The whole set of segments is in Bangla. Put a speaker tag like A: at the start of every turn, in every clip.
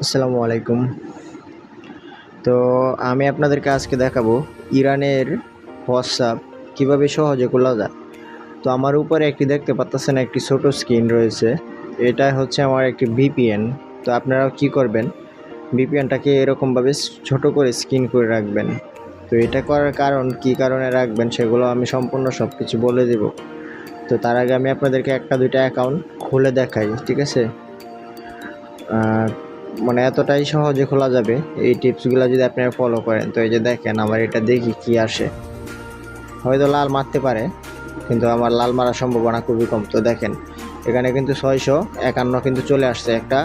A: আসসালামু আলাইকুম। তো আমি আপনাদেরকে আজকে দেখাবো ইরানের হোয়াটসঅ্যাপ কিভাবে সহজে খোলা যায়। তো আমার উপরে একটি দেখতে পাচ্ছেন একটি ছোট স্ক্রিন রয়েছে। এটা হচ্ছে আমার একটি ভিপিএন। তো আপনারাও কি করবেন, ভিপিএনটাকে এরকমভাবে ছোট করে স্ক্রিন করে রাখবেন। তো এটা করার কারণ কি কারণে রাখবেন সেগুলো আমি সম্পূর্ণ সব কিছু বলে দেব। তো তার আগে আমি আপনাদেরকে একটা দুইটা অ্যাকাউন্ট খুলে দেখাই, ঠিক আছে? মানে এতটাই সহজে খোলা যাবে এই টিপসগুলো যদি আপনারা ফলো করেন। তো এই যে দেখেন আমার এটা দেখি কি আসে, হয়তো লাল মারতে পারে কিন্তু আমার লাল মারার সম্ভাবনা খুবই কম। তো দেখেন এখানে কিন্তু 651 কিন্তু চলে আসছে একটা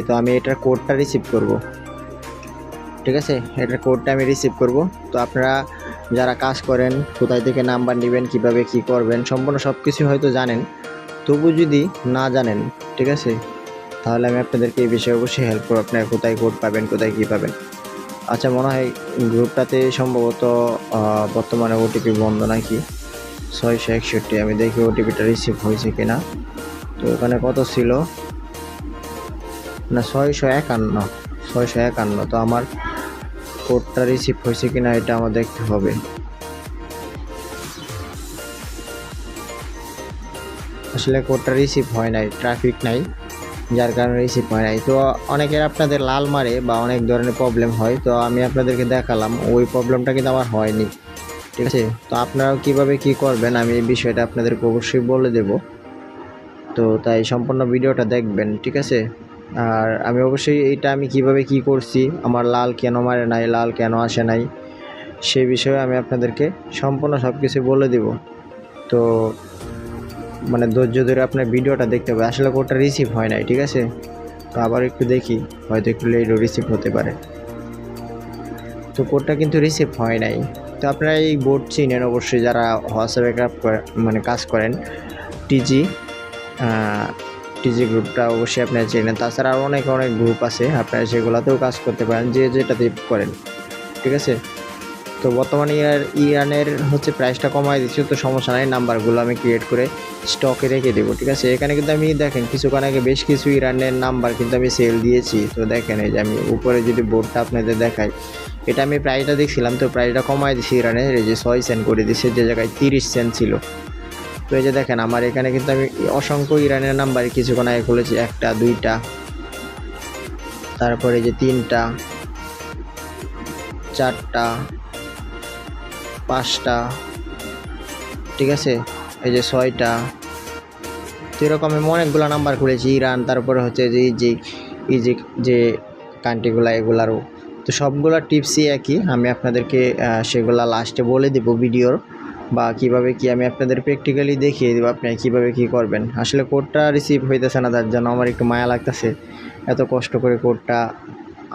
A: তো আমি এটার কোডটা রিসিভ করব, ঠিক আছে? এটার কোডটা আমি রিসিভ করব। তো আপনারা যারা কাজ করেন কোথায় থেকে নাম্বার নেবেন, কিভাবে কি করবেন, সম্পূর্ণ সব কিছু হয়তো জানেন, তবু যদি না জানেন, ঠিক আছে, তাহলে আমি আপনাদেরকে এই বিষয়ে অবশ্যই হেল্প করব। আপনারা কোথায় কোড পাবেন, কোথায় কী পাবেন। আচ্ছা, মনে হয় গ্রুপটাতে সম্ভবত বর্তমানে ওটিপি বন্ধ নাকি 661। আমি দেখি ওটিপিটা রিসিভ হয়েছে কিনা। তো ওখানে কত ছিল না, 651। তো আমার কোডটা রিসিভ হয়েছে কিনা এটা আমার দেখতে হবে। আসলে কোডটা রিসিভ হয় নাই, ট্রাফিক নাই, যার কারণে রিসিভ হয় নাই। তো অনেকের আপনাদের লাল মারে বা অনেক ধরনের প্রবলেম হয়, তো আমি আপনাদেরকে দেখালাম ওই প্রবলেমটা কিন্তু আমার হয়নি, ঠিক আছে? তো আপনারাও কিভাবে কি করবেন আমি এই বিষয়টা আপনাদেরকে অবশ্যই বলে দেব। তো তাই সম্পূর্ণ ভিডিওটা দেখবেন, ঠিক আছে? আর আমি অবশ্যই এইটা আমি কিভাবে কি করছি, আমার লাল কেন মারে নাই, লাল কেন আসে নাই, সেই বিষয়ে আমি আপনাদেরকে সম্পূর্ণ সব কিছু বলে দেব। তো মানে ধৈর্য ধরে আপনার ভিডিওটা দেখতে হবে। আসলে কোডটা রিসিভ হয় নাই, ঠিক আছে? তো আবার একটু দেখি, হয়তো একটু লেটও রিসিভ হতে পারে। তো কোডটা কিন্তু রিসিভ হয় নাই। তো আপনারা এই বোর্ড চিনেন অবশ্যই, যারা হোয়াটসঅ্যাপে মানে কাজ করেন। টিজি টিজি গ্রুপটা অবশ্যই আপনারা চেনেন। তাছাড়া আরও অনেক গ্রুপ আছে, আপনারা সেগুলোতেও কাজ করতে পারেন, যে যেটাতে করেন, ঠিক আছে? তো বর্তমানে ইরানের হচ্ছে প্রাইসটা কমায় দিচ্ছে, তো সমস্যা নাই, নাম্বারগুলো আমি ক্রিয়েট করে স্টকে রেখে দেবো, ঠিক আছে? এখানে কিন্তু আমি দেখেন কিছুক্ষণ আগে বেশ কিছু ইরানের নাম্বার কিন্তু আমি সেল দিয়েছি। তো দেখেন এই যে আমি উপরে যদি বোর্ডটা আপনাদের দেখাই, এটা আমি প্রাইসটা দেখছিলাম, তো প্রাইসটা কমায় দিচ্ছি ইরানের, এই যে 6 সেন্ট করে দিচ্ছে, যে জায়গায় 30 সেন্ট ছিল। তো এই যে দেখেন আমার এখানে কিন্তু আমি অসংখ্য ইরানের নাম্বার কিছুক্ষণ আগে খুলেছি, একটা দুইটা, তারপরে যে তিনটা, চারটা, পাঁচটা, ঠিক আছে, এই যে 6টা। তো এরকম আমি অনেকগুলো নাম্বার খুলেছি ইরান, তারপরে হচ্ছে যে ইজিপ্ট যে কান্ট্রিগুলো, এগুলারও। তো সবগুলো টিপসই একই, আমি আপনাদেরকে সেগুলা লাস্টে বলে দেব ভিডিওর, বা কিভাবে কি আমি আপনাদের প্র্যাকটিক্যালি দেখিয়ে দেবো আপনারা কীভাবে কি করবেন। আসলে কোডটা রিসিভ হইতেছে না, তার জন্য আমার একটু মায়া লাগতেছে, এত কষ্ট করে কোডটা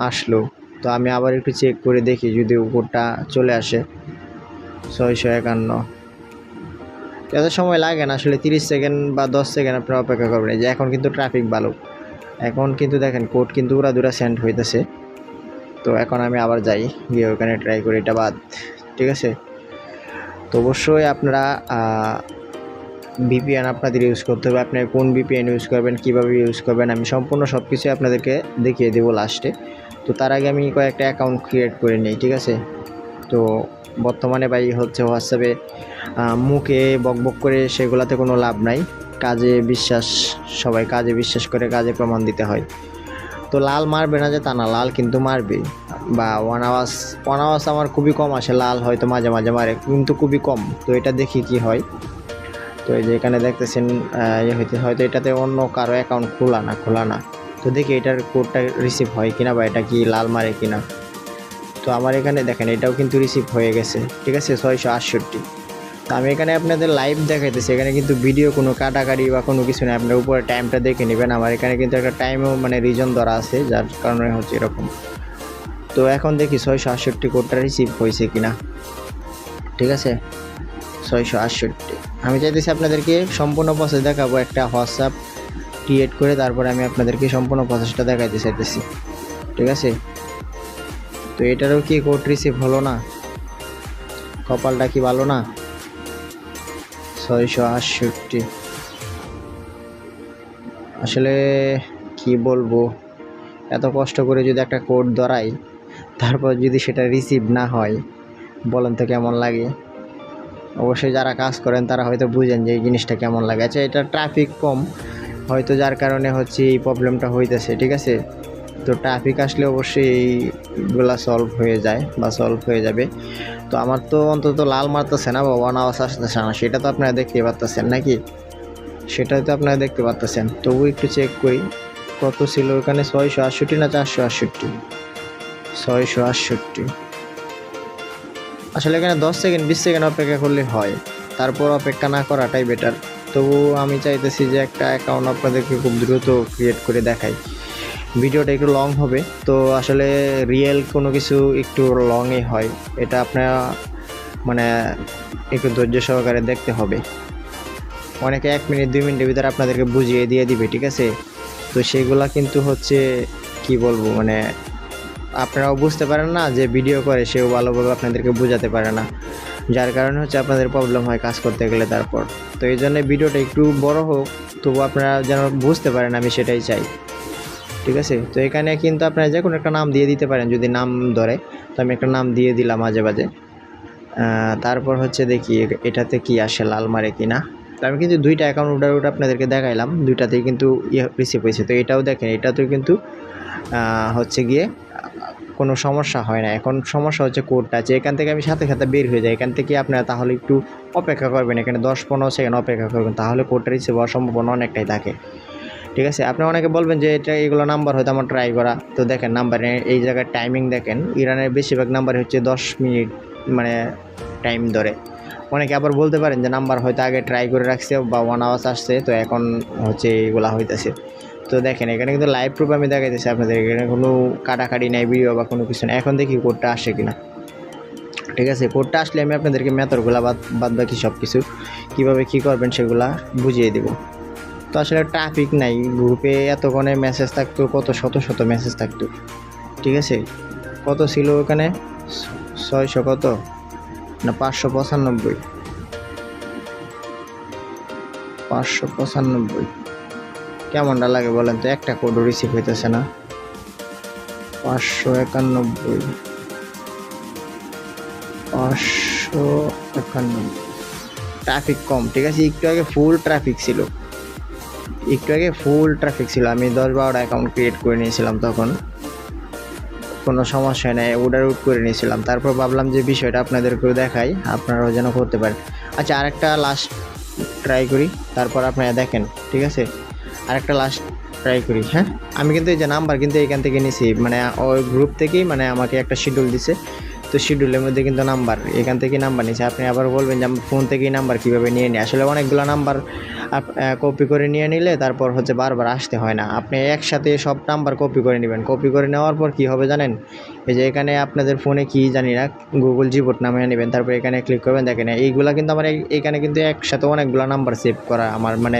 A: আসলো। তো আমি আবার একটু চেক করে দেখি যদি কোডটা চলে আসে 651। এত সময় লাগে না, আসলে 30 সেকেন্ড বা 10 সেকেন্ড আপনারা অপেক্ষা করবেন। এই যে এখন কিন্তু ট্রাফিক ভালো, এখন কিন্তু দেখেন কোড কিন্তু উড়াদুরা সেন্ড হইতেছে। তো এখন আমি আবার যাই, গিয়ে ওখানে ট্রাই করি, এটা বাদ, ঠিক আছে? তো অবশ্যই আপনারা ভিপিএন আপনাদের ইউজ করতে হবে। আপনি কোন ভিপিএন ইউজ করবেন, কীভাবে ইউজ করবেন, আমি সম্পূর্ণ সব কিছুই আপনাদেরকে দেখিয়ে দেবো লাস্টে। তো তার আগে আমি কয়েকটা অ্যাকাউন্ট ক্রিয়েট করে নিই, ঠিক আছে? তো বর্তমানে ভাই হচ্ছে হোয়াটসঅ্যাপে মুখে বকবক করে সেগুলাতে কোনো লাভ নাই, কাজে বিশ্বাস, সবাই কাজে বিশ্বাস করে, কাজে প্রমাণ দিতে হয়। তো লাল মারবে না যে তা না, লাল কিন্তু মারবে। বা ওয়ান আওয়ার্স আমার খুবই কম আসে, লাল হয়তো মাঝে মাঝে মারে কিন্তু খুবই কম। তো এটা দেখি কি হয়। তো এই যে এখানে দেখতেছেন হয়তো এটাতে অন্য কারো অ্যাকাউন্ট খোলা না। তো দেখি এটার কোডটা রিসিভ হয় কিনা, বা এটা কি লাল মারে কিনা। তো আমার এখানে দেখেন এটাও কিন্তু রিসিভ হয়ে গেছে, ঠিক আছে, 668। তো আমি এখানে আপনাদের লাইভ দেখাইতেছি, এখানে কিন্তু ভিডিও কোনো কাটাকাটি বা কোনো কিছু নেই, আপনার উপরে টাইমটা দেখে নেবেন। আমার এখানে কিন্তু একটা টাইমও মানে রিজন ধরা আছে, যার কারণে হচ্ছে এরকম। তো এখন দেখি 668 কোডটা রিসিভ হয়েছে কিনা, ঠিক আছে, 668। আমি চাইতেছি আপনাদেরকে সম্পূর্ণ প্রসেস দেখাবো, একটা হোয়াটসঅ্যাপ ক্রিয়েট করে তারপরে আমি আপনাদেরকে সম্পূর্ণ প্রসেসটা দেখাইতে চাইতেছি, ঠিক আছে? তো এটারও কি কোড রিসিভ হলো না, কপালটা কি ভালো না। 668 আসলে কি বলবো, এত কষ্ট করে যদি একটা কোড ধরাই, তারপর যদি সেটা রিসিভ না হয়, বলেন তো কেমন লাগে? অবশ্যই যারা কাজ করেন তারা হয়তো বুঝেন যে এই জিনিসটা কেমন লাগে। আচ্ছা, এটা ট্রাফিক কম হয়তো, যার কারণে হচ্ছে এই প্রবলেমটা হইতেছে, ঠিক আছে? তো ট্রাফিক আসলে অবশ্যই এইগুলা সলভ হয়ে যায় বা সলভ হয়ে যাবে। তো আমার তো অন্তত লাল মারতেছে না বা ওয়ান আওয়ার্স আসতেছে না, সেটা তো আপনারা দেখতে পারতেছেন নাকি? সেটাই তো আপনারা দেখতে পারতেছেন। তবু একটু চেক করি কত ছিল ওখানে, 668 না 468? 668। আসলে এখানে 10 সেকেন্ড 20 সেকেন্ড অপেক্ষা করলে হয়, তারপর অপেক্ষা না করাটাই বেটার। তবু আমি চাইতেছি যে একটা অ্যাকাউন্ট আপনাদেরকে খুব দ্রুত ক্রিয়েট করে দেখাই। ভিডিওটা একটু লং হবে, তো আসলে রিয়েল কোনো কিছু একটু লংই হয়, এটা আপনারা মানে একটু ধৈর্য সহকারে দেখতে হবে। অনেকে 1 মিনিট 2 মিনিটের ভিতরে আপনাদেরকে বুঝিয়ে দিয়ে দিবে, ঠিক আছে? তো সেগুলা কিন্তু হচ্ছে কি বলবো, মানে আপনারাও বুঝতে পারেন না, যে ভিডিও করে সেও ভালোভাবে আপনাদেরকে বোঝাতে পারে না, যার কারণে হচ্ছে আপনাদের প্রবলেম হয় কাজ করতে গেলে। তারপর তো এই জন্য ভিডিওটা একটু বড় হোক, তবু আপনারা যেন বুঝতে পারেন, আমি সেটাই চাই, ঠিক আছে? তো এখানে কিন্তু আপনারা যে কোনো একটা নাম দিয়ে দিতে পারেন যদি নাম ধরে। তো আমি একটা নাম দিয়ে দিলাম মাঝে মাঝে। তারপর হচ্ছে দেখি এটাতে কি আসে, লাল মারে কি না। তো আমি কিন্তু 2টা অ্যাকাউন্ট ওটা আপনাদেরকে দেখাইলাম, 2টাতেই কিন্তু রিসিভ হয়েছে। তো এটাও দেখেন, এটাতেও কিন্তু হচ্ছে গিয়ে কোনো সমস্যা হয় না। এখন সমস্যা হচ্ছে কোডটা আছে, এখান থেকে আমি সাথে সাথে বের হয়ে যাই। এখান থেকে আপনারা তাহলে একটু অপেক্ষা করবেন, এখানে 10-15 সেকেন্ড অপেক্ষা করবেন, তাহলে কোডটা রিসিভ হওয়ার সম্ভাবনা অনেকটাই থাকে, ঠিক আছে? আপনি অনেকে বলবেন যে এগুলো নাম্বার হয়তো আমার ট্রাই করা। তো দেখেন নাম্বারে এই জায়গায় টাইমিং দেখেন, ইরানের বেশিরভাগ নাম্বার হচ্ছে 10 মিনিট মানে টাইম ধরে। অনেকে আবার বলতে পারেন যে নাম্বার হয়তো আগে ট্রাই করে রাখছে বা 1 আওয়ার্স আসছে, তো এখন হচ্ছে এগুলা হইতেছে। তো দেখেন এখানে কিন্তু লাইভ প্রুফ আমি দেখাইতেছি আপনাদের, এখানে কোনো কাটাকাটি নাই ভিডিও বা কোনো কিছু না। এখন দেখি কোডটা আসে কিনা, ঠিক আছে? কোডটা আসলে আমি আপনাদেরকে মেথডগুলা বাদ বাকি সব কিছু কীভাবে কী করবেন সেগুলা বুঝিয়ে দেবো। তো আসলে ট্রাফিক নাই, গ্রুপে এতক্ষণে মেসেজ থাকতো, কত শত শত মেসেজ থাকতো, ঠিক আছে? কত ছিল ওখানে, 600 কত না 595, 595। কেমনটা লাগে বলেন তো, একটা কোডও রিসিভ হইতেছে না। 591, 591। ট্রাফিক কম, ঠিক আছে? একটু আগে ফুল ট্রাফিক ছিল, আমি 10-12টা অ্যাকাউন্ট ক্রিয়েট করে নিয়েছিলাম, তখন কোনো সমস্যা নেই, আউট করে নিয়েছিলাম। তারপর ভাবলাম যে বিষয়টা আপনাদেরকেও দেখাই, আপনারাও যেন করতে পারেন। আচ্ছা, আরেকটা লাস্ট ট্রাই করি, তারপর আপনারা দেখেন, ঠিক আছে? আরেকটা লাস্ট ট্রাই করি, হ্যাঁ? আমি কিন্তু এই যে নাম্বার কিন্তু এখান থেকে নিয়েছি, মানে ওই গ্রুপ থেকেই, মানে আমাকে একটা শিডিউল দিছে, তো শিডিউলের মধ্যে কিন্তু নাম্বার এখান থেকে নাম্বার নিয়েছে। আপনি আবার বলবেন যে আমার ফোন থেকেই নাম্বার কীভাবে নিয়ে নিই, আসলে অনেকগুলো নাম্বার কপি করে নিয়ে নিলে তারপর হচ্ছে বারবার আসতে হয় না। আপনি একসাথে সব নাম্বার কপি করে নেবেন, কপি করে নেওয়ার পর কী হবে জানেন? এই যে এখানে আপনাদের ফোনে কি জানি না, গুগল জিবোট নামে নেবেন, তারপর এখানে ক্লিক করবেন। দেখেন এইগুলা কিন্তু আমার এখানে কিন্তু একসাথে অনেকগুলো নাম্বার সেভ করা, আমার মানে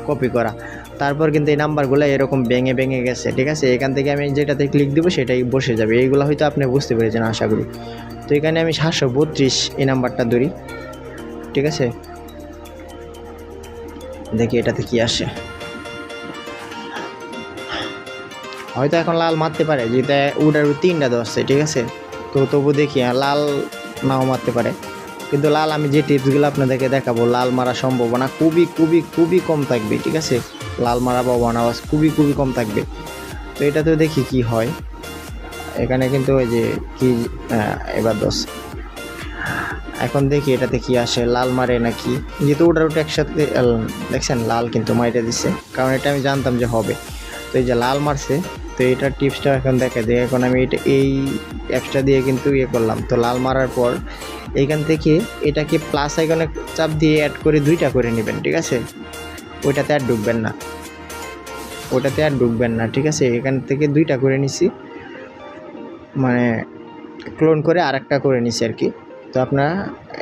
A: কপি করা। তারপর কিন্তু এই নাম্বারগুলো এরকম ভেঙে ভেঙে গেছে, ঠিক আছে? এখান থেকে আমি যেটাতে ক্লিক দিব সেটাই বসে যাবে। এইগুলো হয়তো আপনি বুঝতে পেরেছেন আশা করি। তো এখানে আমি 732 এই নাম্বারটা ধরি, ঠিক আছে? দেখি এটাতে কি আসে। হয়তো এখন লাল মারতে পারে, যেটা উডার 3টা ধরছে, ঠিক আছে? তো তবু দেখি, লাল নাও মারতে পারে, কিন্তু লাল আমি যে টিপসগুলো আপনাদেরকে দেখাবো, লাল মারা সম্ভাবনা খুবই খুবই খুবই কম থাকবে, ঠিক আছে? লাল মারা বা ওয়ান আওয়ার্স খুবই খুবই কম থাকবে। তো এটাতেও দেখি কি হয়। এখানে কিন্তু ওই যে কি এবার 10, এখন দেখি এটাতে কি আসে, লাল মারে নাকি, যেহেতু ওটা একসাথে দেখছেন লাল কিন্তু মাইরে দিচ্ছে, কারণ এটা আমি জানতাম যে হবে। তো এই যে লাল মারছে, তো এটার টিপসটা এখন দেখা যায়। এখন আমি এটা এই অ্যাপসটা দিয়ে কিন্তু করলাম, তো লাল মারার পর এইখান থেকে এটাকে প্লাস আইকনে চাপ দিয়ে অ্যাড করে 2টা করে নেবেন, ঠিক আছে? ওইটাতে আর ঢুকবেন না, ঠিক আছে? এখান থেকে 2টা করে নিছি, মানে ক্লোন করে আরেকটা করে নিছি আর কি। তো আপনারা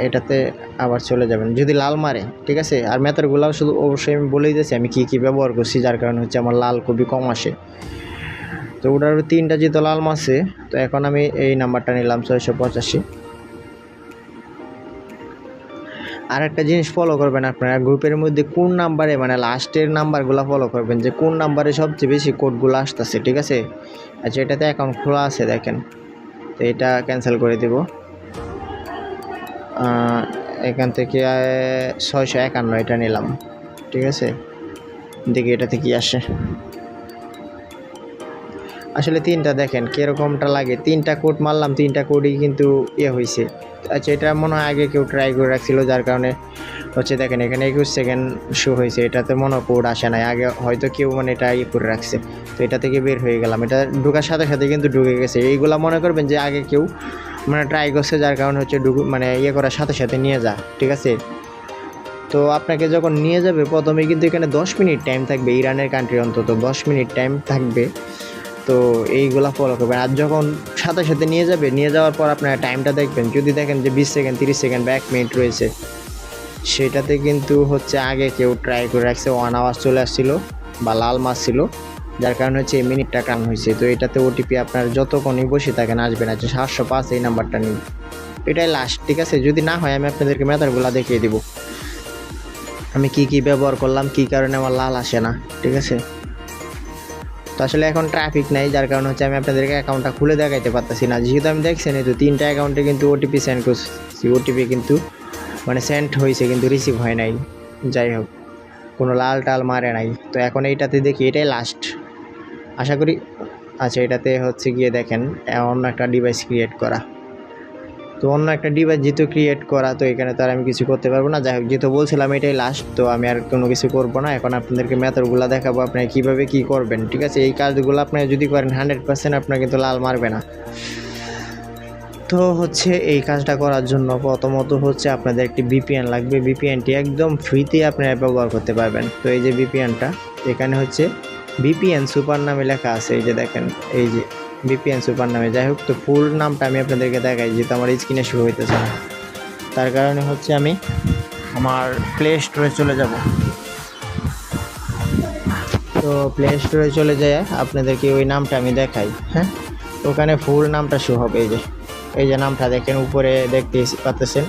A: এটাতে আবার চলে যাবেন যদি লাল মারে, ঠিক আছে? আর মেথডগুলোও শুধু অবশ্যই আমি বলেই দিয়েছি আমি কী ব্যবহার করছি, যার কারণে হচ্ছে আমার লাল খুবই কম আসে। তো ওটার 3টা যেহেতু লাল মারছে, তো এখন আমি এই নাম্বারটা নিলাম 685। আর একটা জিনিস ফলো করবেন, আপনারা গ্রুপের মধ্যে কোন নাম্বারে মানে লাস্টের নাম্বারগুলো ফলো করবেন, যে কোন নাম্বারে সবচেয়ে বেশি কোডগুলো আসতেছে, ঠিক আছে। আচ্ছা, এটাতে অ্যাকাউন্ট খোলা আছে দেখেন, তো এটা ক্যান্সেল করে দেব। এখান থেকে 651 এটা নিলাম, ঠিক আছে। দেখি এটাতে কি আসে। আসলে তিনটা দেখেন কীরকমটা লাগে, তিনটা কোড মারলাম, তিনটা কোডই কিন্তু হয়েছে। আচ্ছা, এটা মনে হয় আগে কেউ ট্রাই করে রাখছিল, যার কারণে হচ্ছে দেখেন এখানে 21 সেকেন্ড শো হয়েছে, এটাতে মনে কোড আসে নাই, আগে হয়তো কেউ মানে এটা করে রাখছে। তো এটা থেকে বের হয়ে গেলাম, এটা ঢোকার সাথে সাথে কিন্তু ঢুকে গেছে। এইগুলা মনে করবেন যে আগে কেউ মানে ট্রাই করছে, যার কারণে হচ্ছে মানে করার সাথে সাথে নিয়ে যা, ঠিক আছে। তো আপনাকে যখন নিয়ে যাবে প্রথমে কিন্তু এখানে 10 মিনিট টাইম থাকবে, ইরানের কান্ট্রি অন্তত 10 মিনিট টাইম থাকবে। তো এইগুলা ফলো করবেন। আর যখন সাথে সাথে নিয়ে যাবে, নিয়ে যাওয়ার পর আপনার টাইমটা দেখবেন, যদি দেখেন যে 20 সেকেন্ড 30 সেকেন্ড বা 1 মিনিট রয়েছে, সেটাতে কিন্তু হচ্ছে আগে কেউ ট্রাই করে রাখছে, 1 আওয়ার চলে আসছিলো বা লাল মাছ ছিল, যার কারণে হচ্ছে এই মিনিটটা কাম হয়েছে। তো এটাতে ওটিপি আপনার যতক্ষণই বসে থাকেন আসবে না, 705 এই নাম্বারটা নিন, এটাই লাস্ট, ঠিক আছে। যদি না হয় আমি আপনাদেরকে মেথডগুলো দেখিয়ে দিব, আমি কি কি ব্যবহার করলাম, কি কারণে আমার লাল আসে না, ঠিক আছে। তো আসলে এখন ট্রাফিক নাই, যার কারণে হচ্ছে আমি আপনাদেরকে অ্যাকাউন্টটা খুলে দেখাইতে পারতেছি না, যেহেতু আমি দেখছেন এই তো 3টা অ্যাকাউন্টে কিন্তু ওটিপি সেন্ড করছি, ওটিপি কিন্তু মানে সেন্ড হয়েছে কিন্তু রিসিভ হয় নাই। যাই হোক, কোনো লাল টাল মারে নাই। তো এখন এইটাতে দেখি, এটাই লাস্ট আশা করি। আচ্ছা, এটাতে হচ্ছে গিয়ে দেখেন অন্য একটা ডিভাইস ক্রিয়েট করা, তো অন্য একটা ডিভাইস যেহেতু ক্রিয়েট করা, তো এখানে তো আর আমি কিছু করতে পারবো না। যাই হোক, যেহেতু বলছিলাম এটাই লাস্ট, তো আমি আর কোনো কিছু করবো না। এখন আপনাদেরকে মেথডগুলো দেখাবো আপনারা কীভাবে কী করবেন, ঠিক আছে। এই কাজগুলো আপনারা যদি করেন 100% আপনার কিন্তু লাল মারবে না। তো হচ্ছে এই কাজটা করার জন্য প্রথমত হচ্ছে আপনাদের একটি ভিপিএন লাগবে, ভিপিএনটি একদম ফ্রিতে আপনারা ব্যবহার করতে পারবেন। তো এই যে ভিপিএনটা, এখানে হচ্ছে ভিপিএন সুপার নামে লেখা আছে, এই যে দেখেন, এই যে ভিপিএন সুপার নামে। যাই হোক, তো ফুল নামটা আমি আপনাদেরকে দেখাই, যেহেতু আমার স্ক্রিনে শো হইতেছে না, তার কারণে হচ্ছে আমি আমার প্লে স্টোরে চলে যাব। তো প্লে স্টোরে চলে যায় আপনাদেরকে ওই নামটা আমি দেখাই, হ্যাঁ। ওখানে ফুল নামটা শো হবে, এই যে নামটা দেখেন উপরে দেখতে পাচ্ছেন,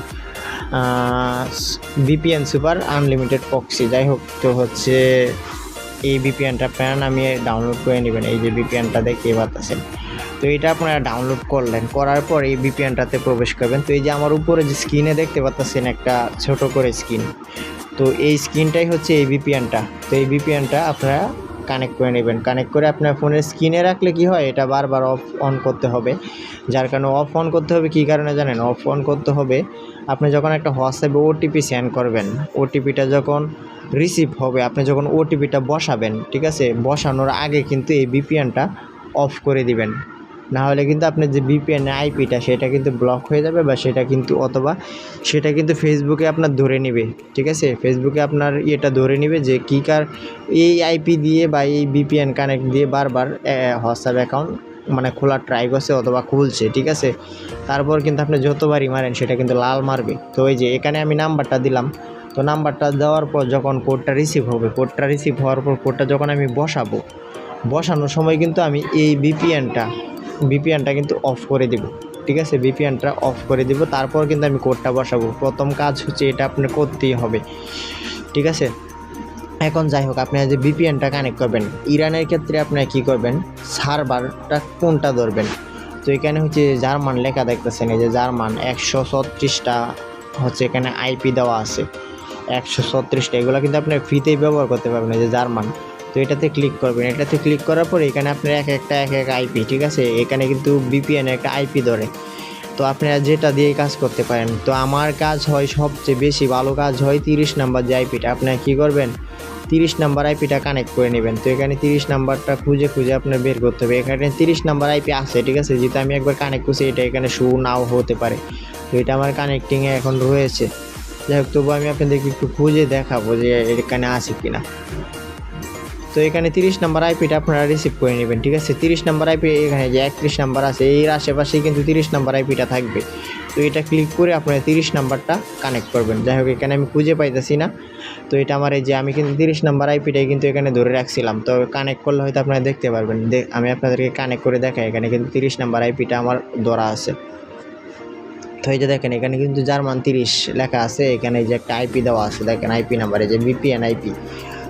A: ভিপিএন সুপার আনলিমিটেড প্রক্সি। যাই হোক, তো হচ্ছে এই ভিপিএনটা আপনারা নামিয়ে ডাউনলোড করে নেবেন, এই যে ভিপিএনটা দেখতে পাচ্ছেন। তো এটা আপনারা ডাউনলোড করলেন, করার পর এই ভিপিএনটাতে প্রবেশ করবেন। তো এই যে আমার উপরে যে স্ক্রিনে দেখতে পাচ্ছেন একটা ছোট করে স্ক্রিন, তো এই স্ক্রিনটাই হচ্ছে এই ভিপিএনটা। তো এই ভিপিএনটা আপনারা কানেক্ট করে নেবেন, কানেক্ট করে আপনার ফোনের স্ক্রিনে রাখলে কি হয়, এটা বারবার অফ অন করতে হবে। যার কারণে অফ অন করতে হবে কী কারণে জানেন, অফ অন করতে হবে আপনি যখন একটা হোয়াটসঅ্যাপে ওটিপি সেন্ড করবেন, ওটিপিটা যখন রিসিভ হবে, আপনি যখন ওটিপিটা বসাবেন, ঠিক আছে, বসানোর আগে কিন্তু এই ভিপিএনটা অফ করে দিবেন, না হলে কিন্তু আপনার যে ভিপিএন আইপিটা সেটা কিন্তু ব্লক হয়ে যাবে, বা সেটা কিন্তু অথবা সেটা কিন্তু ফেসবুকে আপনার ধরে নেবে, ঠিক আছে। ফেসবুকে আপনার এটা ধরে নেবে যে কী এই আইপি দিয়ে বা এই ভিপিএন কানেক্ট দিয়ে বারবার হোয়াটসঅ্যাপ অ্যাকাউন্ট মানে খোলার ট্রাই করছে অথবা খুলছে, ঠিক আছে। তারপর কিন্তু আপনি যতবারই মারেন সেটা কিন্তু লাল মারবে। তো এই যে এখানে আমি নাম্বারটা দিলাম, তো নাম্বারটা দেওয়ার পর যখন কোডটা রিসিভ হবে, কোডটা রিসিভ হওয়ার পর কোডটা যখন আমি বসানোর সময় কিন্তু আমি এই ভিপিএনটা কিন্তু অফ করে দেব, ঠিক আছে। ভিপিএনটা অফ করে দেব, তারপর কিন্তু আমি কোডটা বসাবো। প্রথম কাজ হচ্ছে এটা আপনার করতেই হবে, ঠিক আছে। এখন যাই হোক, আপনি যে ভিপিএনটা কানেক্ট করবেন, ইরানের ক্ষেত্রে আপনারা কী করবেন, সার্ভারটা কোনটা ধরবেন। তো এখানে হচ্ছে জার্মান লেখা দেখতেছেন, এই যে জার্মান 136টা হচ্ছে এখানে আইপি দেওয়া আছে, 136টা, এগুলো কিন্তু আপনি ফ্রিতেই ব্যবহার করতে পারবেন, এই যে জার্মান। তো এটাতে ক্লিক করবেন, এটাতে ক্লিক করার পর এখানে আপনার এক এক আইপি, ঠিক আছে। এখানে কিন্তু ভিপিএন একটা আইপি ধরে, তো আপনারা যেটা দিয়ে কাজ করতে পারেন। তো আমার কাজ হয় সবচেয়ে বেশি ভালো কাজ হয় 30 নাম্বার যে আইপিটা, আপনারা কী করবেন, 30 নাম্বার আইপিটা কানেক্ট করে নেবেন। তো এখানে 30 নাম্বারটা খুঁজে আপনার বের করতে হবে। এখানে 30 নাম্বার আইপি আছে, ঠিক আছে, যেটা আমি একবার কানেক্ট করছি, এটা এখানে শো নাও হতে পারে, তো এটা আমার কানেক্টিংয়ে এখন রয়েছে। যাই হোক, তবু আমি আপনাদেরকে একটু খুঁজে দেখাবো যে এখানে আছে কিনা। তো এখানে 30 নাম্বার আইপিটা আপনারা রিসিভ করে নেবেন, ঠিক আছে। 30 নাম্বার আইপি এখানে যে 31 নাম্বার আছে, এর আশেপাশেই কিন্তু 30 নাম্বার আইপিটা থাকবে। তো এটা ক্লিক করে আপনারা 30 নাম্বারটা কানেক্ট করবেন। যাই হোক, এখানে আমি খুঁজে পাইতেছি না, তো এটা আমার এই যে আমি কিন্তু 30 নাম্বার আইপিটাই কিন্তু এখানে ধরে রাখছিলাম। তো কানেক্ট করলে হয়তো আপনারা দেখতে পারবেন, আমি আপনাদেরকে কানেক্ট করে দেখাই, এখানে কিন্তু 30 নাম্বার আইপিটা আমার ধরা আছে। তো এই যে দেখেন এখানে কিন্তু জার্মান 30 লেখা আছে, এখানে এই যে একটা আইপি দেওয়া আছে, দেখেন আইপি নাম্বার, এই যে ভিপিএন আইপি।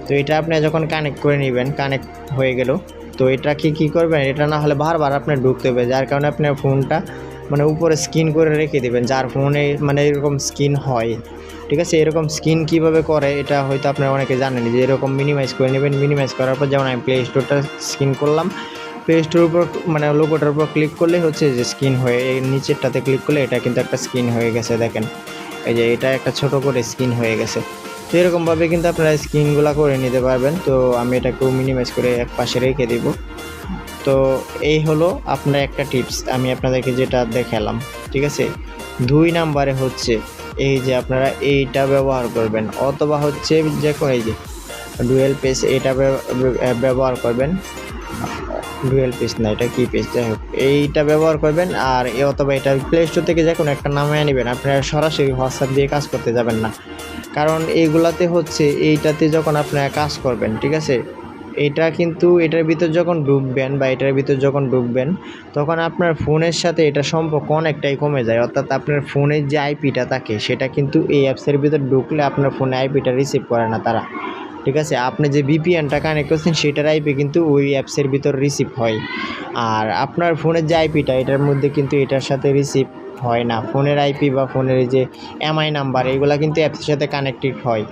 A: তো এটা আপনি যখন কানেক্ট করে নেবেন, কানেক্ট হয়ে গেল, তো এটা কি করবেন, এটা না হলে বারবার আপনার ঢুকতে হবে, যার কারণে আপনার ফোনটা মানে উপরে স্ক্রিন করে রেখে দেবেন, যার ফোনে মানে এরকম স্ক্রিন হয়। ঠিক আছে, এরকম স্ক্রিন কীভাবে করে এটা হয়তো আপনারা অনেকে জানেন, যে এরকম মিনিমাইজ করে নেবেন। মিনিমাইজ করার পর যেমন আমি প্লে স্টোরটা স্ক্রিন করলাম, প্লে স্টোরের উপর মানে লোগোটার উপর ক্লিক করলে হচ্ছে যে স্ক্রিন হয়ে, এই নিচেরটাতে ক্লিক করলে এটা কিন্তু একটা স্ক্রিন হয়ে গেছে, দেখেন এই যে এটা একটা ছোট করে স্ক্রিন হয়ে গেছে। তো এরকমভাবে কিন্তু আপনারা স্ক্রিনগুলো করে নিতে পারবেন। তো আমি এটা একটু মিনিমাইজ করে এক পাশে রেখে দিব। তো এই হলো আপনার একটা টিপস আমি আপনাদেরকে যেটা দেখালাম। ঠিক আছে, 2 নাম্বারে হচ্ছে এই যে আপনারা এইটা ব্যবহার করবেন, অথবা হচ্ছে যে এই যে ডুয়েল পেজ এটা ব্যবহার করবেন। ডুয়েল পেজ না, এটা কি পেজ, যাই হোক এইটা ব্যবহার করবেন। আর অথবা এটা প্লে স্টোর থেকে যে কোনো একটা নামিয়ে নেবেন, আপনারা সরাসরি হোয়াটসঅ্যাপ দিয়ে কাজ করতে যাবেন না, কারণ এইগুলাতে হচ্ছে এইটাতে যখন আপনারা কাজ করবেন, ঠিক আছে, এটা কিন্তু এটার ভিতর যখন ঢুকবেন বা এটার ভিতর যখন ঢুকবেন, তখন আপনার ফোনের সাথে এটা সম্পর্ক অনেকটাই কমে যায়। অর্থাৎ আপনার ফোনের যে আইপিটা থাকে সেটা কিন্তু এই অ্যাপসের ভিতর ঢুকলে আপনার ফোনে আইপিটা রিসিভ করে না তারা। ঠিক আছে, আপনি যে ভিপিএনটা কানেক্ট করছেন সেটার আইপি কিন্তু ওই অ্যাপসের ভিতর রিসিভ হয়, আর আপনার ফোনের যে আইপিটা এটার মধ্যে কিন্তু এটার সাথে রিসিভ হয় না। ফোনের আইপি বা ফোনের যে এমআই নাম্বার এগুলো কিন্তু অ্যাপসের সাথে কানেক্টেড হয়।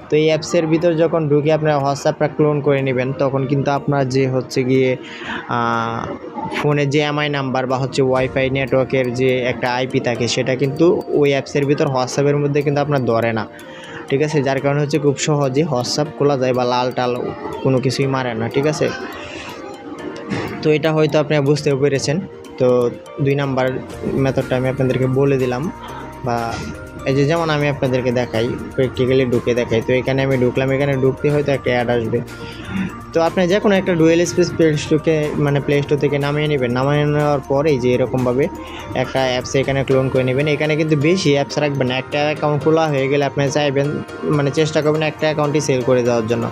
A: তো এই অ্যাপসের ভিতর যখন ঢুকে আপনারা হোয়াটসঅ্যাপটা ক্লোন করে নেবেন, তখন কিন্তু আপনার যে হচ্ছে গিয়ে ফোনের যে এমআই নাম্বার বা হচ্ছে ওয়াইফাই নেটওয়ার্কের যে একটা আইপি থাকে সেটা কিন্তু ওই অ্যাপসের ভিতর হোয়াটসঅ্যাপের মধ্যে কিন্তু আপনার ধরে না। ঠিক আছে, যার কারণে হচ্ছে খুব সহজে হোয়াটসঅ্যাপ খোলা যায় বা লাল টাল কোনো কিছুই মারে না। ঠিক আছে, তো এটা হয়তো আপনি বুঝতে পেরেছেন। তো 2 নাম্বার মেথডটা আমি আপনাদেরকে বলে দিলাম, বা এই যে যেমন আমি আপনাদেরকে দেখাই, প্র্যাকটিক্যালি ঢুকে দেখাই। তো এখানে আমি ঢুকলাম, এখানে ঢুকতে হয়তো একটা অ্যাড আসবে। তো আপনি যে কোনো একটা ডুয়েল স্পেস প্লে স্টোর থেকে নামিয়ে নেবেন। নামিয়ে নেওয়ার পরেই যে এরকমভাবে একটা অ্যাপস এখানে ক্লোন করে নেবেন। এখানে কিন্তু বেশি অ্যাপস রাখবেন না, একটা অ্যাকাউন্ট খোলা হয়ে গেলে আপনি চাইবেন মানে চেষ্টা করবেন একটা অ্যাকাউন্টই সেল করে দেওয়ার জন্য।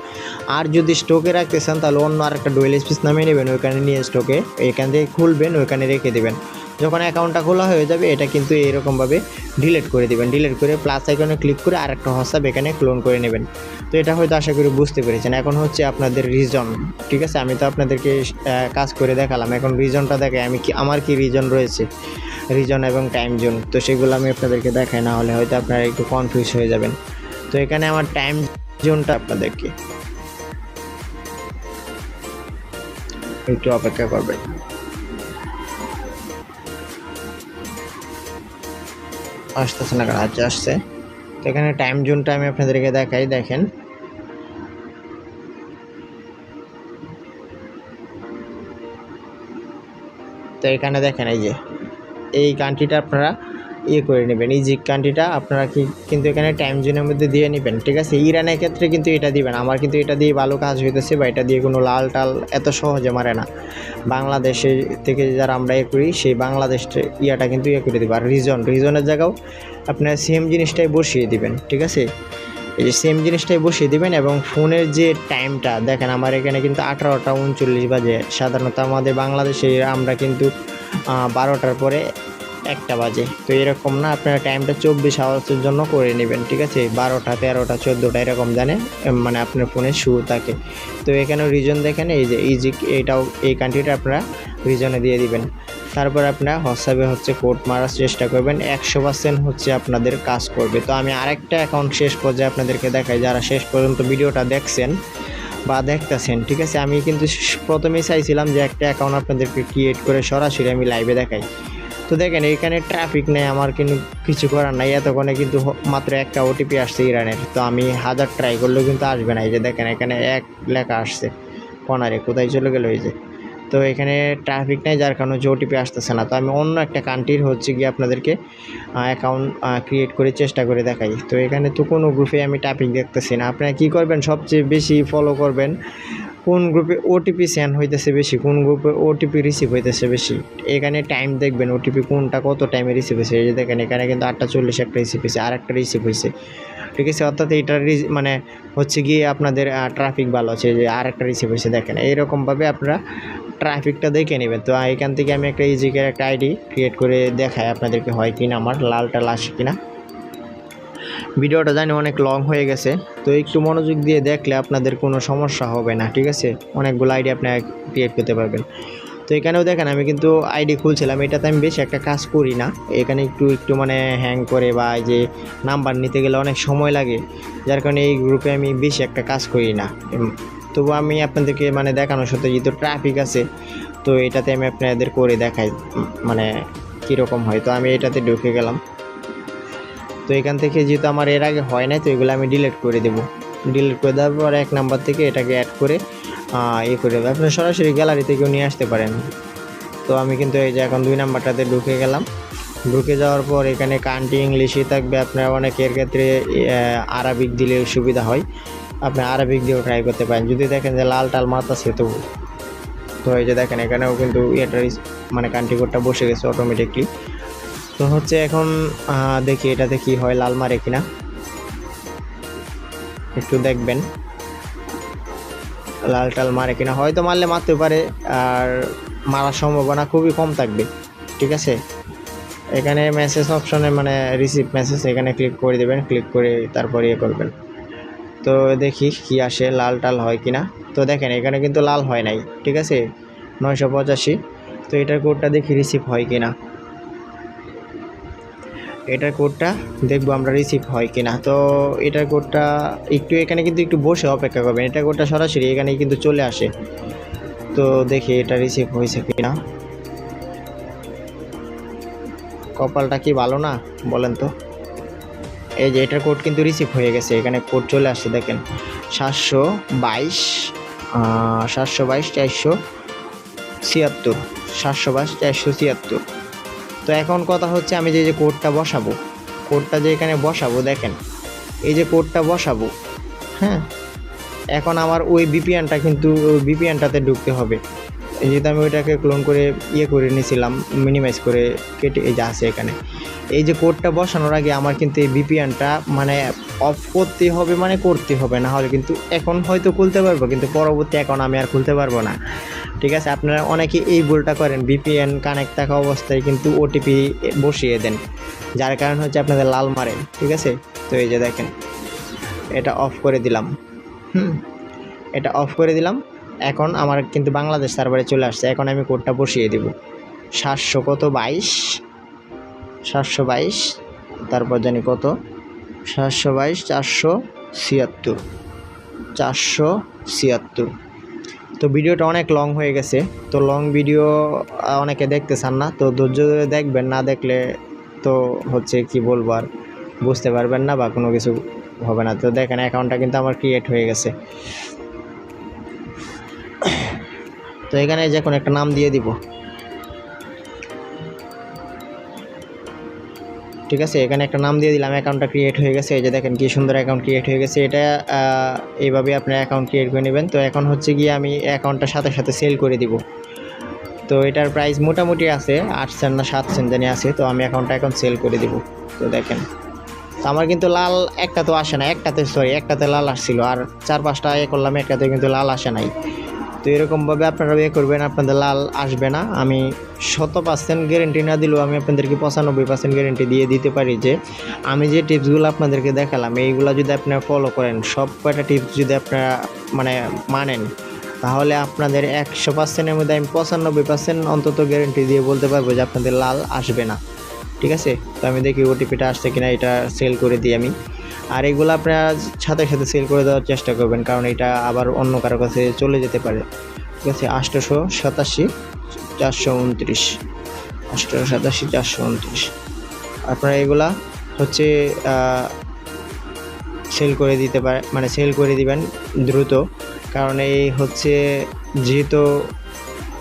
A: আর যদি স্টকে রাখতে চান তাহলে অন্য আর একটা ডুয়েল স্পেস নামিয়ে নেবেন, ওইখানে নিয়ে স্টকে এখান থেকে খুলবেন, ওইখানে রেখে দেবেন। যখন অ্যাকাউন্টটা খোলা হয়ে যাবে এটা কিন্তু এরকমভাবে ডিলিট করে দেবেন। ডিলিট করে প্লাস আইকনে ক্লিক করে আরেকটা হোয়াটসঅ্যাপ এখানে ক্লোন করে নেবেন। তো এটা হয়তো আশা করি বুঝতে পেরেছেন। এখন হচ্ছে আপনাদের রিজন। ঠিক আছে, আমি তো আপনাদেরকে কাজ করে দেখালাম, এখন রিজনটা দেখাই আমি আমার কি রিজন রয়েছে, রিজন এবং টাইম জোন। তো সেগুলো আমি আপনাদেরকে দেখাই, না হলে হয়তো আপনারা একটু কনফিউজ হয়ে যাবেন। তো এখানে আমার টাইম জোনটা আপনাদেরকে একটু অপেক্ষা করবেন। আসতেছে না, আচ্ছা আসছে। তো এখানে টাইম জোনটা আমি আপনাদেরকে দেখাই, দেখেন তো এখানে দেখেন এই যে এই কান্ট্রিটা আপনারা করে নেবেন, এই যে কান্ট্রিটা আপনারা কিন্তু এখানে টাইম জোনের মধ্যে দিয়ে নেবেন। ঠিক আছে, ইরানের ক্ষেত্রে কিন্তু এটা দিবেন, আমার কিন্তু এটা দিয়ে ভালো কাজ হইতেছে বা এটা দিয়ে কোনো লাল টাল এত সহজে মারে না। বাংলাদেশে থেকে যারা আমরা করি সেই বাংলাদেশের ইয়াটা কিন্তু করে দেবো। আর রিজনের জায়গাও আপনারা সেম জিনিসটাই বসিয়ে দিবেন। ঠিক আছে, এই যে সেম জিনিসটাই বসিয়ে দিবেন। এবং ফোনের যে টাইমটা দেখেন আমার এখানে কিন্তু 18টা 39 বাজে। সাধারণত আমাদের বাংলাদেশে আমরা কিন্তু 12টার পরে 1টা বাজে। তো এরকম না, আপনারা টাইমটা 24 আওয়ার্সের জন্য করে নেবেন। ঠিক আছে, 12টা 13টা 14টা এরকম জানে মানে আপনার ফোনে শুরু থাকে। তো এখানেও রিজন দেখেন এই যে এইটাও এই কান্ট্রিটা আপনারা রিজনে দিয়ে দিবেন। তারপর আপনারা হোয়াটসঅ্যাপে হচ্ছে কোড মারার চেষ্টা করবেন, 100% হচ্ছে আপনাদের কাজ করবে। তো আমি আরেকটা অ্যাকাউন্ট শেষ পর্যায়ে আপনাদেরকে দেখাই, যারা শেষ পর্যন্ত ভিডিওটা দেখছেন বা দেখতেছেন। ঠিক আছে, আমি কিন্তু প্রথমেই চাইছিলাম যে একটা অ্যাকাউন্ট আপনাদেরকে ক্রিয়েট করে সরাসরি আমি লাইভে দেখাই। তো দেখেন এখানে ট্রাফিক নেই, আমার কিন্তু কিছু করার নাই। এতক্ষণে কিন্তু মাত্র একটা ওটিপি আসছে ইরানের। তো আমি 1000 ট্রাই করলেও কিন্তু আসবে না। এই যে দেখেন এখানে 1 লেখা আসছে কর্নারে, কোথায় চলে গেল এই যে। তো এখানে ট্রাফিক নেই, যার কারণে হচ্ছে ওটিপি আসতেছে না। তো আমি অন্য একটা কান্ট্রির হচ্ছে গিয়ে আপনাদেরকে অ্যাকাউন্ট ক্রিয়েট করে চেষ্টা করে দেখাই। তো এখানে তো কোনো গ্রুপে আমি ট্রাফিক দেখতেছি না। আপনারা কী করবেন, সবচেয়ে বেশি ফলো করবেন কোন গ্রুপে ওটিপি সেন্ড হইতেছে বেশি, কোন গ্রুপে ওটিপি রিসিভ হইতেছে বেশি। এখানে টাইম দেখবেন ওটিপি কোনটা কত টাইমে রিসিভ হয়েছে। এই যে দেখেন এখানে কিন্তু 8টা 40 একটা রিসিভ হয়েছে, আর একটা রিসিভ হয়েছে। ঠিক আছে। অর্থাৎ এইটার মানে হচ্ছে গিয়ে আপনাদের ট্রাফিক ভালো আছে, যে আরেকটা রিসিভ হয়েছে দেখেন, এইরকমভাবে আপনারা ট্রাফিকটা দেখে নেবেন। তো এখান থেকে আমি একটা ইজিকের একটা আইডি ক্রিয়েট করে দেখাই আপনাদেরকে হয় কিনা, আমার লালটা আসে কিনা। ভিডিওটা জানি অনেক লং হয়ে গেছে, তো একটু মনোযোগ দিয়ে দেখলে আপনাদের কোনো সমস্যা হবে না, ঠিক আছে। অনেকগুলো আইডি আপনারা ক্রিয়েট করতে পারবেন। তো এখানেও দেখেন আমি কিন্তু আইডি খুলছিলাম, এটাতে আমি বেশি একটা কাজ করি না, এখানে একটু মানে হ্যাং করে বা এই যে নাম্বার নিতে গেলে অনেক সময় লাগে, যার কারণে এই গ্রুপে আমি বেশি একটা কাজ করি না। তবু আমি আপনাদেরকে মানে দেখানোর সাথে যেহেতু ট্রাফিক আছে, তো এটাতে আমি আপনাদের করে দেখাই মানে কীরকম হয়। তো আমি এটাতে ঢুকে গেলাম। তো এখান থেকে যেহেতু আমার এর আগে হয় না, তো এগুলো আমি ডিলিট করে দেবো। ডিলিট করে দেওয়ার পর 1 নাম্বার থেকে এটাকে অ্যাড করে করে দেবো। আপনি সরাসরি গ্যালারি থেকেও নিয়ে আসতে পারেন। তো আমি কিন্তু এই যে এখন 2 নাম্বারটাতে ঢুকে গেলাম। ঢুকে যাওয়ার পর এখানে কান্ট্রি ইংলিশই থাকবে, আপনার অনেকের ক্ষেত্রে আরবিক দিলে সুবিধা হয়, আপনি আরবিক দিয়েও ট্রাই করতে পারেন। যদি দেখেন যে লাল টাল মারতাছে, তো এই যে দেখেন এখানেও কিন্তু মানে কান্ট্রি কোডটা বসে গেছে অটোমেটিকলি। তো হচ্ছে এখন দেখি এটাতে কি হয়, লাল মারে কিনা একটু দেখবেন, লাল টাল মারে কিনা। হয়তো মারলে মারতে পারে, আর মারার সম্ভাবনা খুবই কম থাকবে, ঠিক আছে। এখানে মেসেজ অপশনে মানে রিসিভ মেসেজ এখানে ক্লিক করে দেবেন, ক্লিক করে তারপর করবেন। তো দেখি কি আসে, লাল টাল হয় কিনা। তো দেখেন এখানে কিন্তু লাল হয় নাই, ঠিক আছে, 985। তো এটার কোডটা দেখি রিসিভ হয় কিনা, এটার কোডটা দেখবো আমরা রিসিভ হয় কিনা। তো এটার কোডটা এখানে কিন্তু একটু বসে অপেক্ষা করবেন, এটার কোডটা সরাসরি এখানে কিন্তু চলে আসে। তো দেখি এটা রিসিভ হয়েছে কিনা। কপালটা কি ভালো না বলেন তো। এই যে এটার কোড কিন্তু রিসিভ হয়ে গেছে, এখানে কোড চলে আসছে দেখেন 722 476 722 476। তো এখন কথা হচ্ছে আমি যে কোডটা বসাবো, কোডটা যে এখানে বসাবো দেখেন, এই যে কোডটা বসাবো, হ্যাঁ, এখন আমার ওই ভিপিএনটা কিন্তু ভিপিএনটাতে ঢুকতে হবে। যেহেতু আমি ওইটাকে ক্লোন করে করে নিয়েছিলাম, মিনিমাইজ করে কেটে এই যে আছে এখানে। এই যে কোডটা বসানোর আগে আমার কিন্তু এই ভিপিএনটা মানে অফ করতে হবে, মানে করতে হবে, না হলে কিন্তু এখন হয়তো খুলতে পারবো, কিন্তু পরবর্তী এখন আমি আর খুলতে পারবো না, ঠিক আছে। আপনারা অনেকে এই ভুলটা করেন, ভিপিএন কানেক্ট থাকা অবস্থায় কিন্তু ওটিপি বসিয়ে দেন, যার কারণ হচ্ছে আপনাদের লাল মারে, ঠিক আছে। তো এই যে দেখেন এটা অফ করে দিলাম, এটা অফ করে দিলাম। এখন আমার কিন্তু বাংলাদেশ সার্ভারে চলে আসছে। এখন আমি কোডটা বসিয়ে দেব 722 তারপর জানি কত 722 476। তো ভিডিওটা অনেক লং হয়ে গেছে, তো লং ভিডিও অনেকে দেখতে চান না, তো ধৈর্য ধরে দেখবেন, না দেখলে তো হচ্ছে কি বলবো আর বুঝতে পারবেন না বা কোনো কিছু হবে না। তো দেখেন অ্যাকাউন্টটা কিন্তু আমার ক্রিয়েট হয়ে গেছে। তো এখানে যে কোনো একটা নাম দিয়ে দিব, ঠিক আছে। এখানে একটা নাম দিয়ে দিলাম, অ্যাকাউন্টটা ক্রিয়েট হয়ে গেছে। এই যে দেখেন কি সুন্দর অ্যাকাউন্ট ক্রিয়েট হয়ে গেছে। এটা এইভাবে আপনার অ্যাকাউন্ট ক্রিয়েট করে নেবেন। তো এখন হচ্ছে গিয়ে আমি অ্যাকাউন্টটার সাথে সাথে সেল করে দিব। তো এটার প্রাইস মোটামুটি আছে 8 সেন্ট না 7 সেন্ট জানি আছে। তো আমি অ্যাকাউন্টটা এখন সেল করে দিব। তো দেখেন তো আমার কিন্তু লাল একটা তো আসে না, একটাতে লাল আসছিল, আর 4-5টা করলাম, একটাতে কিন্তু লাল আসে নাই। তো এরকমভাবে আপনারা করবেন, আপনাদের লাল আসবে না। আমি 100% গ্যারেন্টি না দিলেও আমি আপনাদেরকে 95% গ্যারেন্টি দিয়ে দিতে পারি যে আমি যে টিপসগুলো আপনাদেরকে দেখালাম, এইগুলো যদি আপনারা ফলো করেন, সব কয়টা টিপস যদি আপনারা মানেন, তাহলে আপনাদের 100%-এর মধ্যে আমি 95% অন্তত গ্যারেন্টি দিয়ে বলতে পারবো যে আপনাদের লাল আসবে না, ঠিক আছে। তো আমি দেখি ওটিপিটা আসছে কিনা, এটা সেল করে দিই আমি। আর এগুলো আপনারা সাথে সাথে সেল করে দেওয়ার চেষ্টা করবেন, কারণ এটা আবার অন্য কারো কাছে চলে যেতে পারে, ঠিক আছে। 887 429 887 429 আপনারা এগুলা হচ্ছে সেল করে দিতে পারে, মানে সেল করে দিবেন দ্রুত, কারণ এই হচ্ছে যেহেতু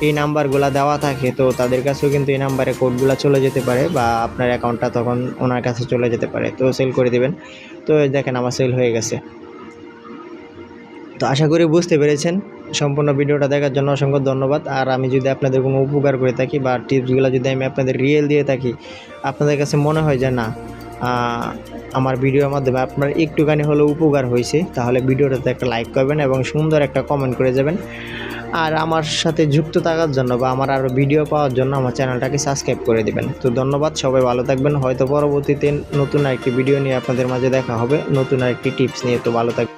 A: এই নাম্বারগুলো দেওয়া থাকে, তো তাদের কাছেও কিন্তু এই নাম্বারে কোডগুলো চলে যেতে পারে, বা আপনার অ্যাকাউন্টটা তখন ওনার কাছে চলে যেতে পারে। তো সেল করে দিবেন। তো দেখেন আমার সেল হয়ে গেছে। তো আশা করি বুঝতে পেরেছেন। সম্পূর্ণ ভিডিওটা দেখার জন্য অসংখ্য ধন্যবাদ। আর আমি যদি আপনাদের কোনো উপকার করে থাকি বা টিপসগুলো যদি আমি আপনাদের রিয়েল দিয়ে থাকি, আপনাদের কাছে মনে হয় যে না আমার ভিডিওর মাধ্যমে আপনার একটুখানি হলেও উপকার হয়েছে, তাহলে ভিডিওটাতে একটা লাইক করবেন এবং সুন্দর একটা কমেন্ট করে যাবেন। আর আমার সাথে যুক্ত থাকার জন্য বা আমার আরও ভিডিও পাওয়ার জন্য আমার চ্যানেলটাকে সাবস্ক্রাইব করে দিবেন। তো ধন্যবাদ, সবাই ভালো থাকবেন। হয়তো পরবর্তীতে নতুন আরেকটি ভিডিও নিয়ে আপনাদের মাঝে দেখা হবে, নতুন আরেকটি টিপস নিয়ে। তো ভালো থাকবেন।